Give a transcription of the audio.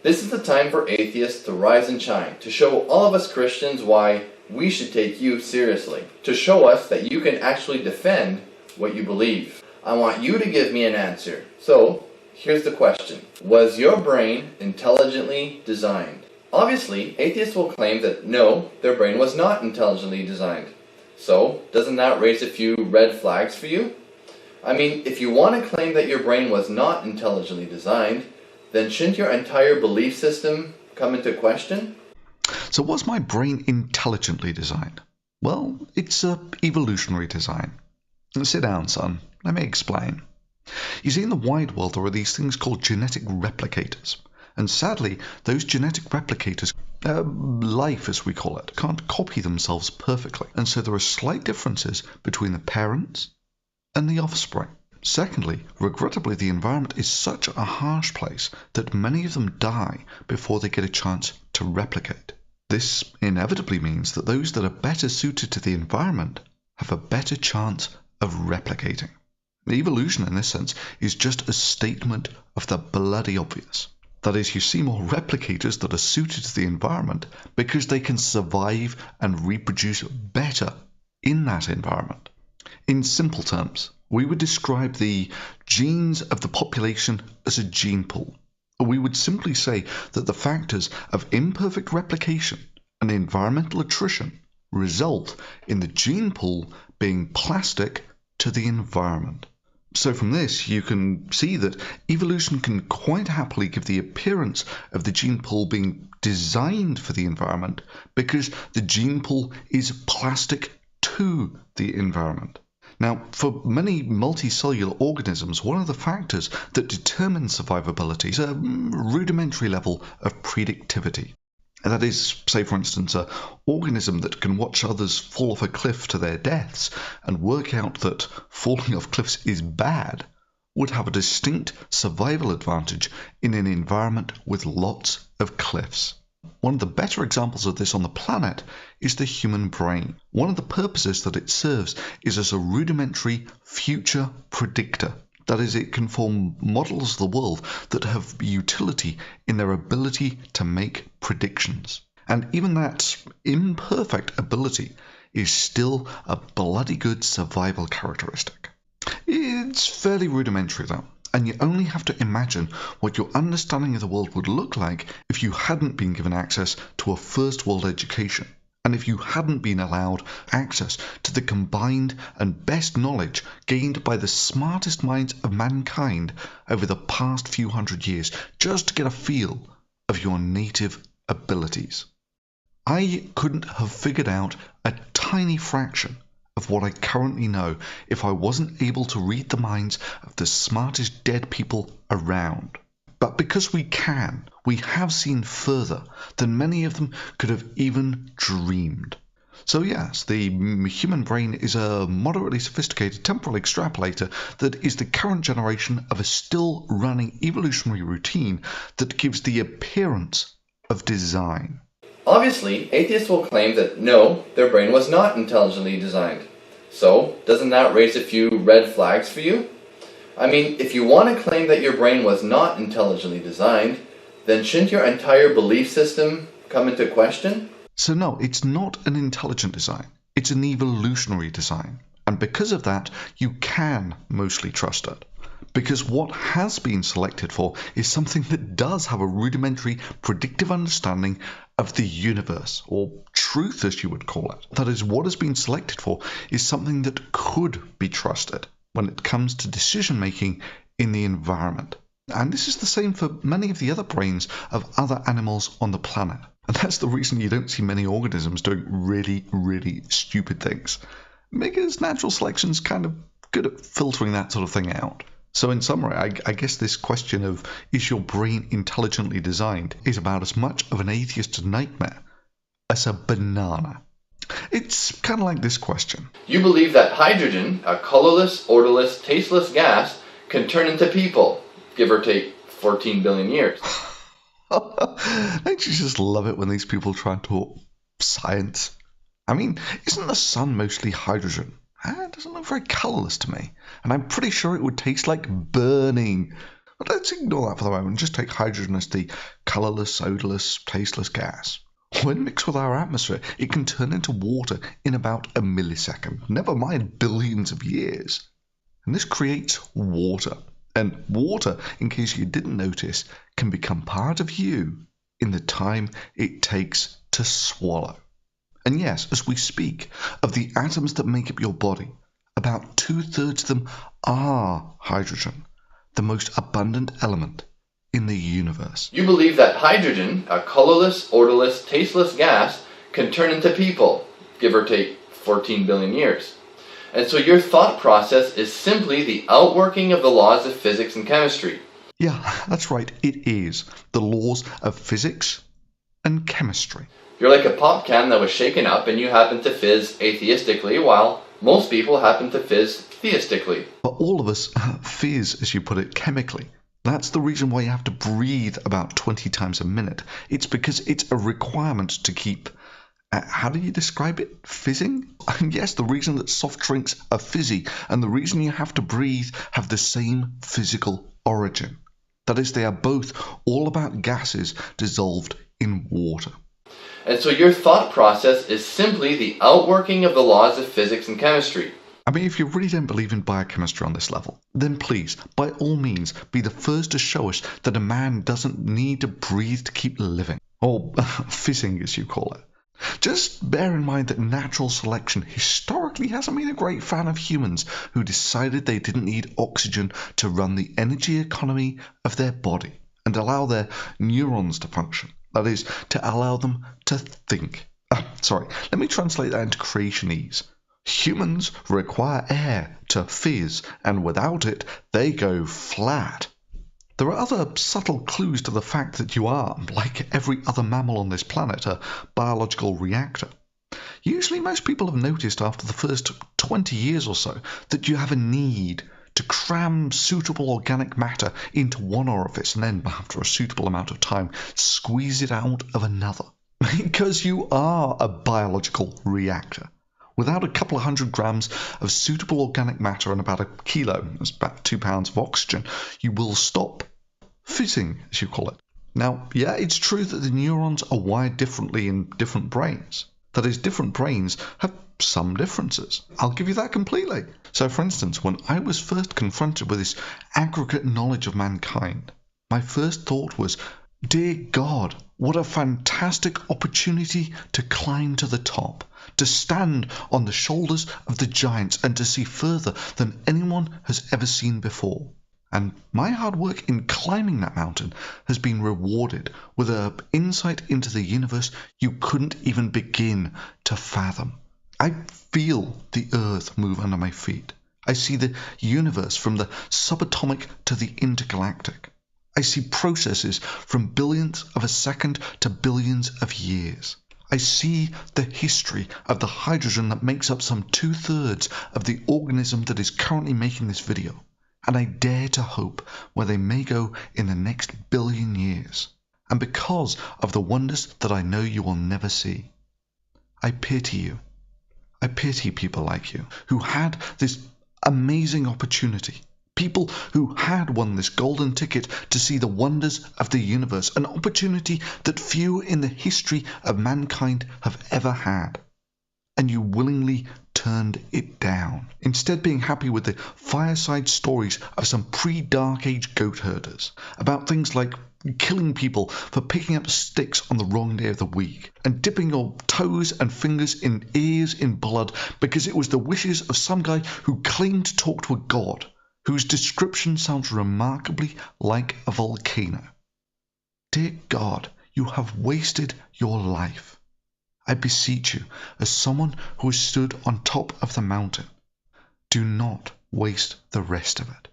This is the time for atheists to rise and shine, to show all of us Christians why we should take you seriously, to show us that you can actually defend what you believe. I want you to give me an answer. So, here's the question. Was your brain intelligently designed? Obviously, atheists will claim that no, their brain was not intelligently designed. So, doesn't that raise a few red flags for you? I mean, if you want to claim that your brain was not intelligently designed, then shouldn't your entire belief system come into question? So was my brain intelligently designed? Well, it's an evolutionary design. Sit down, son. Let me explain. You see, in the wide world, there are these things called genetic replicators. And sadly, those genetic replicators, life as we call it, can't copy themselves perfectly. And so there are slight differences between the parents and the offspring. Secondly, regrettably, the environment is such a harsh place that many of them die before they get a chance to replicate. This inevitably means that those that are better suited to the environment have a better chance of replicating. Evolution, in this sense, is just a statement of the bloody obvious. That is, you see more replicators that are suited to the environment because they can survive and reproduce better in that environment. In simple terms, we would describe the genes of the population as a gene pool. We would simply say that the factors of imperfect replication and environmental attrition result in the gene pool being plastic to the environment. So from this, you can see that evolution can quite happily give the appearance of the gene pool being designed for the environment because the gene pool is plastic to the environment. Now, for many multicellular organisms, one of the factors that determines survivability is a rudimentary level of predictivity. That is, say for instance, an organism that can watch others fall off a cliff to their deaths and work out that falling off cliffs is bad would have a distinct survival advantage in an environment with lots of cliffs. One of the better examples of this on the planet is the human brain. One of the purposes that it serves is as a rudimentary future predictor. That is, it can form models of the world that have utility in their ability to make predictions. And even that imperfect ability is still a bloody good survival characteristic. It's fairly rudimentary though, and you only have to imagine what your understanding of the world would look like if you hadn't been given access to a first world education, and if you hadn't been allowed access to the combined and best knowledge gained by the smartest minds of mankind over the past few hundred years, just to get a feel of your native abilities. I couldn't have figured out a tiny fraction of what I currently know if I wasn't able to read the minds of the smartest dead people around. But because we can, we have seen further than many of them could have even dreamed. So yes, the human brain is a moderately sophisticated temporal extrapolator that is the current generation of a still running evolutionary routine that gives the appearance of design. Obviously, atheists will claim that no, their brain was not intelligently designed. So, doesn't that raise a few red flags for you? I mean, if you want to claim that your brain was not intelligently designed, then shouldn't your entire belief system come into question? So no, it's not an intelligent design. It's an evolutionary design. And because of that, you can mostly trust it. Because what has been selected for is something that does have a rudimentary predictive understanding of the universe, or truth as you would call it. That is, what has been selected for is something that could be trusted when it comes to decision making in the environment. And this is the same for many of the other brains of other animals on the planet. And that's the reason you don't see many organisms doing really, really stupid things. Because natural selection's kind of good at filtering that sort of thing out. So in summary, I guess this question of is your brain intelligently designed is about as much of an atheist's nightmare as a banana. It's kind of like this question. You believe that hydrogen, a colorless, odorless, tasteless gas, can turn into people, give or take 14 billion years. Don't you just love it when these people try and talk science? I mean, isn't the sun mostly hydrogen? It doesn't look very colourless to me. And I'm pretty sure it would taste like burning. But let's ignore that for the moment and just take hydrogen as the colourless, odourless, tasteless gas. When mixed with our atmosphere, it can turn into water in about a millisecond, never mind billions of years. And this creates water. And water, in case you didn't notice, can become part of you in the time it takes to swallow. And yes, as we speak of the atoms that make up your body, about 2/3 of them are hydrogen, the most abundant element in the universe. You believe that hydrogen, a colorless, odorless, tasteless gas, can turn into people, give or take 14 billion years. And so your thought process is simply the outworking of the laws of physics and chemistry. Yeah, that's right, it is. The laws of physics and chemistry. You're like a pop can that was shaken up and you happen to fizz atheistically, while most people happen to fizz theistically. But all of us fizz, as you put it, chemically. That's the reason why you have to breathe about 20 times a minute. It's because it's a requirement to keep, how do you describe it? Fizzing? And yes, the reason that soft drinks are fizzy and the reason you have to breathe have the same physical origin. That is, they are both all about gases dissolved in water. And so your thought process is simply the outworking of the laws of physics and chemistry. I mean, if you really don't believe in biochemistry on this level, then please, by all means, be the first to show us that a man doesn't need to breathe to keep living. Or fizzing, as you call it. Just bear in mind that natural selection historically hasn't been a great fan of humans who decided they didn't need oxygen to run the energy economy of their body and allow their neurons to function. That is, to allow them to think. Let me translate that into creationese. Humans require air to fizz, and without it, they go flat. There are other subtle clues to the fact that you are, like every other mammal on this planet, a biological reactor. Usually most people have noticed after the first 20 years or so that you have a need to cram suitable organic matter into one orifice and then, after a suitable amount of time, squeeze it out of another. Because you are a biological reactor. Without a couple of 100 grams of suitable organic matter and about a kilo, that's about 2 pounds of oxygen, you will stop fizzing, as you call it. Now, yeah, it's true that the neurons are wired differently in different brains. That is, different brains have some differences. I'll give you that completely. So, for instance, when I was first confronted with this aggregate knowledge of mankind, my first thought was, dear God, what a fantastic opportunity to climb to the top, to stand on the shoulders of the giants and to see further than anyone has ever seen before. And my hard work in climbing that mountain has been rewarded with an insight into the universe you couldn't even begin to fathom. I feel the earth move under my feet. I see the universe from the subatomic to the intergalactic. I see processes from billionths of a second to billions of years. I see the history of the hydrogen that makes up some 2/3 of the organism that is currently making this video. And I dare to hope where they may go in the next billion years. And because of the wonders that I know you will never see, I pity you. I pity people like you who had this amazing opportunity. People who had won this golden ticket to see the wonders of the universe, an opportunity that few in the history of mankind have ever had. And you willingly turned it down, instead being happy with the fireside stories of some pre-Dark Age goat herders, about things like killing people for picking up sticks on the wrong day of the week, and dipping your toes and fingers in ears in blood because it was the wishes of some guy who claimed to talk to a god, whose description sounds remarkably like a volcano. Dear God, you have wasted your life. I beseech you, as someone who has stood on top of the mountain, do not waste the rest of it.